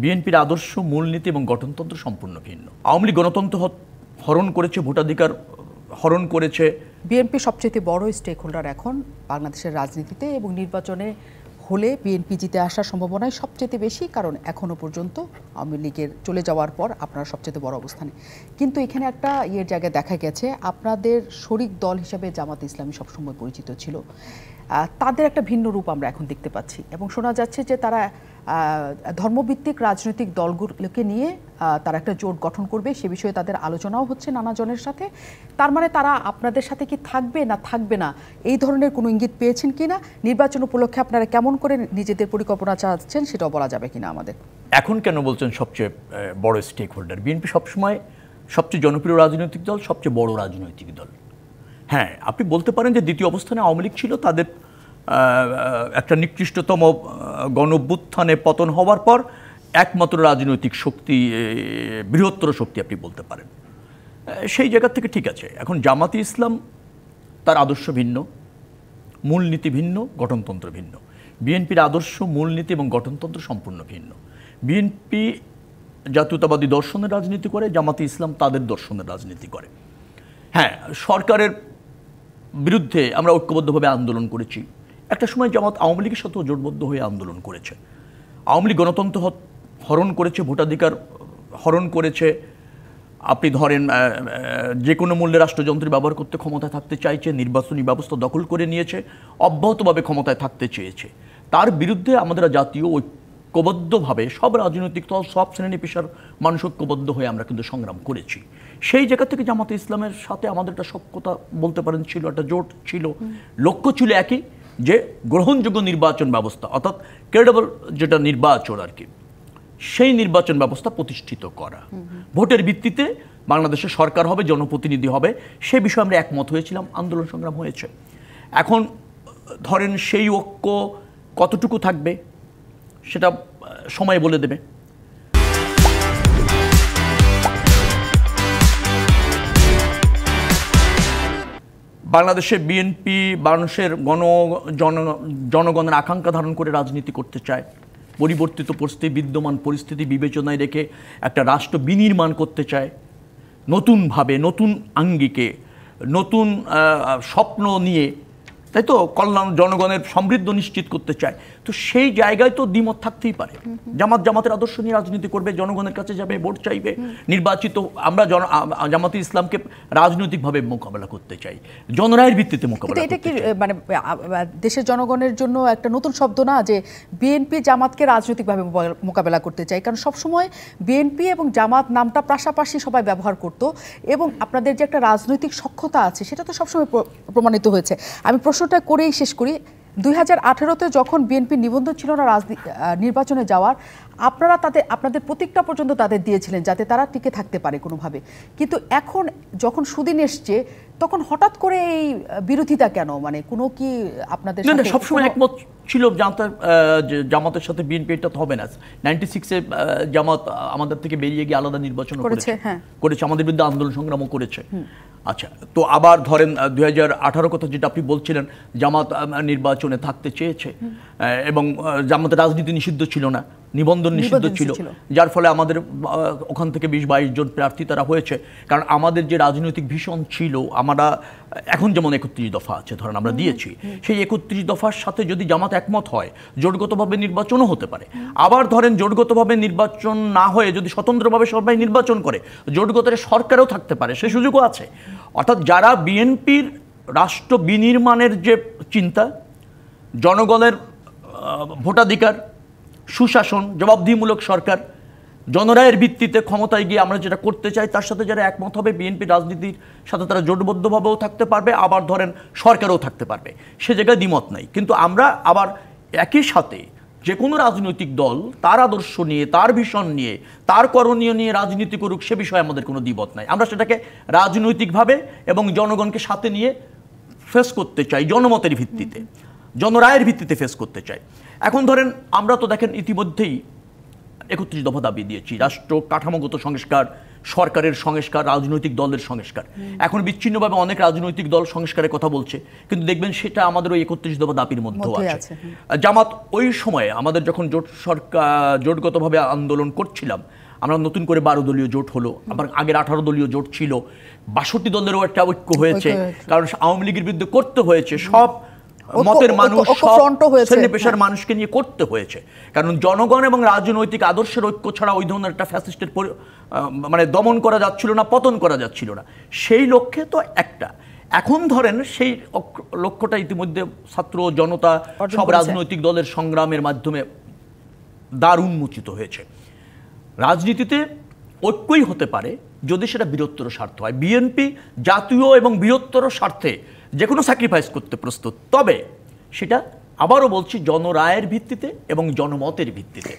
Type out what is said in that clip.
বিএনপির আদর্শ, মূলনীতি এবং গঠনতন্ত্র সম্পূর্ণ ভিন্ন। আওয়ামী লীগ গণতন্ত্র হরণ করেছে, ভোটাধিকার হরণ করেছে। বিএনপি সবচেয়ে বড় স্টেক হোল্ডার এখন বাংলাদেশের রাজনীতিতে, এবং নির্বাচনে হলে বিএনপি জিতে আসার সম্ভাবনাই সবচেয়ে বেশি, কারণ এখনও পর্যন্ত আওয়ামী লীগের চলে যাওয়ার পর আপনারা সবচেয়ে বড় অবস্থানে। কিন্তু এখানে একটা জায়গায় দেখা গেছে আপনাদের শরিক দল হিসেবে জামাত ইসলামী সবসময় পরিচিত ছিল, তাদের একটা ভিন্ন রূপ আমরা এখন দেখতে পাচ্ছি, এবং শোনা যাচ্ছে যে তারা ধর্মভিত্তিক রাজনৈতিক দলগুলোকে নিয়ে তারা একটা জোট গঠন করবে। সে বিষয়ে তাদের আলোচনাও হচ্ছে নানা জনের সাথে। তার মানে তারা আপনাদের সাথে কি থাকবে না থাকবে না, এই ধরনের কোনো ইঙ্গিত পেয়েছেন কিনা? নির্বাচন উপলক্ষে আপনারা কেমন করে নিজেদের পরিকল্পনা চাচ্ছেন সেটাও বলা যাবে কিনা আমাদের? এখন কেন বলছেন সবচেয়ে বড় স্টেক হোল্ডার? বিএনপি সবসময় সবচেয়ে জনপ্রিয় রাজনৈতিক দল, সবচেয়ে বড় রাজনৈতিক দল। হ্যাঁ, আপনি বলতে পারেন যে দ্বিতীয় অবস্থানে আওয়ামী লীগ ছিল, তাদের একটা নিকৃষ্টতম গণঅভ্যুত্থানে পতন হওয়ার পর একমাত্র রাজনৈতিক শক্তি, বৃহত্তর শক্তি আপনি বলতে পারেন। সেই জায়গা থেকে ঠিক আছে। এখন জামাতে ইসলাম, তার আদর্শ ভিন্ন, মূলনীতি ভিন্ন, গঠনতন্ত্র ভিন্ন। বিএনপির আদর্শ, মূলনীতি এবং গঠনতন্ত্র সম্পূর্ণ ভিন্ন। বিএনপি জাতীয়তাবাদী দর্শনের রাজনীতি করে, জামাতে ইসলাম তাদের দর্শনের রাজনীতি করে। হ্যাঁ, সরকারের বিরুদ্ধে আমরা ঐক্যবদ্ধভাবে আন্দোলন করেছি। একটা সময় জামাত আওয়ামী লীগের সাথেও জোটবদ্ধ হয়ে আন্দোলন করেছে। আওয়ামী লীগ গণতন্ত্র হরণ করেছে, ভোটাধিকার হরণ করেছে। আপনি ধরেন যে কোনো মূল্যে রাষ্ট্রযন্ত্র ব্যবহার করতে ক্ষমতায় থাকতে চাইছে, নির্বাচনী ব্যবস্থা দখল করে নিয়েছে, অব্যাহতভাবে ক্ষমতায় থাকতে চেয়েছে। তার বিরুদ্ধে আমাদের জাতীয় ঐক্যবদ্ধভাবে সব রাজনৈতিক দল, সব শ্রেণী পেশার মানুষ ঐক্যবদ্ধ হয়ে আমরা কিন্তু সংগ্রাম করেছি। সেই জায়গা থেকে জামাতে ইসলামের সাথে আমাদের একটা সখ্যতা বলতে পারেন ছিল, একটা জোট ছিল। লক্ষ্য ছিল একই, যে গ্রহণযোগ্য নির্বাচন ব্যবস্থা, অর্থাৎ ক্রেডিবল যেটা নির্বাচন আর কি, সেই নির্বাচন ব্যবস্থা প্রতিষ্ঠিত করা। ভোটের ভিত্তিতে বাংলাদেশের সরকার হবে, জনপ্রতিনিধি হবে, সে বিষয়ে আমরা একমত হয়েছিলাম, আন্দোলন সংগ্রাম হয়েছে। এখন ধরেন সেই ঐক্য কতটুকু থাকবে সেটা সময় বলে দেবে। বাংলাদেশে বিএনপি মানুষের জনগণের আকাঙ্ক্ষা ধারণ করে রাজনীতি করতে চায়। পরিবর্তিত পরিস্থিতি, বিদ্যমান পরিস্থিতি বিবেচনায় রেখে একটা রাষ্ট্র বিনির্মাণ করতে চায়, নতুনভাবে, নতুন আঙ্গিকে, নতুন স্বপ্ন নিয়ে, তাই তো, কল্যাণ, জনগণের সমৃদ্ধ নিশ্চিত করতে চায়। তো সেই জায়গায় তো দ্বিমত থাকতেই পারে। জামাতের আদর্শ নিয়ে রাজনীতি করবে, জনগণের কাছে যাবে, ভোট চাইবে, নির্বাচিত। আমরা জামাতে ইসলামকে রাজনৈতিকভাবে মোকাবেলা করতে চাই, জনরায়ের ভিত্তিতে মোকাবেলা করতে চাই। এটা কি মানে দেশের জনগণের জন্য একটা নতুন শব্দ না, যে বিএনপি জামাতকে রাজনৈতিকভাবে মোকাবেলা করতে চাই? কারণ সবসময় বিএনপি এবং জামাত নামটা পাশাপাশি সবাই ব্যবহার করত, এবং আপনাদের যে একটা রাজনৈতিক সখ্যতা আছে সেটা তো সবসময় প্রমাণিত হয়েছে। আমি প্রশ্নটা করেই শেষ করি। 2018-তে যখন বিএনপি নিবন্ধন ছিল না নির্বাচনে যাওয়ার, আপনারা আপনাদের প্রতীকটা পর্যন্ত তাদের দিয়েছিলেন যাতে তারা টিকে থাকতে পারে কোনোভাবে। কিন্তু এখন যখন সুদিন এসছে, তখন হঠাৎ করে এই বিরোধিতা কেন? মানে কোনো কি আপনাদের সাথে সবসময় একমত ছিল জামাতের সাথে বিএনপি এটা তো হবে না। 96-এ জামাত আমাদের থেকে বেরিয়ে গিয়ে আলাদা নির্বাচন করেছে, আমাদের বিরুদ্ধে আন্দোলন সংগ্রামও করেছে। আচ্ছা, তো আবার ধরেন 2018 কথা যেটা আপনি বলছিলেন, জামাত নির্বাচনে থাকতে চেয়েছে, এবং জামাতের রাজনীতি নিষিদ্ধ ছিল না, নিবন্ধন নিষিদ্ধ ছিল, যার ফলে আমাদের ওখান থেকে 20-22 জন প্রার্থী তারা হয়েছে। কারণ আমাদের যে রাজনৈতিক ভীষণ ছিল, আমরা এখন যেমন 31 দফা আছে ধরেন আমরা দিয়েছি, সেই 31 দফার সাথে যদি জামাত একমত হয়, জোটগতভাবে নির্বাচনও হতে পারে। আবার ধরেন জোটগতভাবে নির্বাচন না হয়ে যদি স্বতন্ত্রভাবে সবাই নির্বাচন করে, জোটগতরে সরকারও থাকতে পারে, সে সুযোগও আছে। অর্থাৎ যারা বিএনপির রাষ্ট্র বিনির্মাণের যে চিন্তা, জনগণের ভোটাধিকার, সুশাসন, জবাবদিহিমূলক সরকার, জনরায়ের ভিত্তিতে ক্ষমতায় গিয়ে আমরা যেটা করতে চাই, তার সাথে যারা একমত হবে, বিএনপি রাজনীতির সাথে তারা জোটবদ্ধভাবেও থাকতে পারবে, আবার ধরেন সরকারও থাকতে পারবে, সে জায়গায় দ্বিমত নাই। কিন্তু আমরা আবার একই সাথে যে কোনো রাজনৈতিক দল তার আদর্শ নিয়ে, তার ভিশন নিয়ে, তার করণীয় নিয়ে রাজনীতি করুক, সে বিষয়ে আমাদের কোনো দ্বিমত নাই। আমরা সেটাকে রাজনৈতিকভাবে এবং জনগণকে সাথে নিয়ে ফেস করতে চাই, জনমতের ভিত্তিতে, জনরায়ের ভিত্তিতে ফেস করতে চাই। এখন ধরেন আমরা তো দেখেন ইতিমধ্যেই 31 দফা দাবি দিয়েছি, রাষ্ট্র কাঠামোগত সংস্কার, সরকারের সংস্কার, রাজনৈতিক দলের সংস্কার। এখন বিচ্ছিন্নভাবে অনেক রাজনৈতিক দল সংস্কারের কথা বলছে, কিন্তু দেখবেন সেটা আমাদের ওই 31 দফা দাবির মধ্যেও আছে। জামাত ওই সময়ে আমাদের যখন জোট সরকার জোটগতভাবে আন্দোলন করছিলাম, আমরা নতুন করে 12 দলীয় জোট হলো, আবার আগের 18 দলীয় জোট ছিল, 62 দলেরও একটা ঐক্য হয়েছে, কারণ আওয়ামী লীগের বিরুদ্ধে করতে হয়েছে, সব মতের মানুষ, সব শ্রেণী পেশার মানুষকে নিয়ে করতে হয়েছে, কারণ জনগণ এবং রাজনৈতিক আদর্শের ঐক্য ছাড়া ওই ধরনের একটা ফ্যাসিস্টের মানে দমন করা যাচ্ছিল না, পতন করা যাচ্ছিল না। সেই লক্ষ্যে তো একটা, এখন ধরেন সেই লক্ষ্যটা ইতিমধ্যে ছাত্র জনতা সব রাজনৈতিক দলের সংগ্রামের মাধ্যমে দ্বার উন্মোচিত হয়েছে। রাজনীতিতে ঐক্যই হতে পারে যদি সেটা বৃহত্তর স্বার্থ হয়। বিএনপি জাতীয় এবং বৃহত্তর স্বার্থে যে কোনো স্যাক্রিফাইস করতে প্রস্তুত, তবে সেটা আবারও বলছি জনরায়ের ভিত্তিতে এবং জনমতের ভিত্তিতে।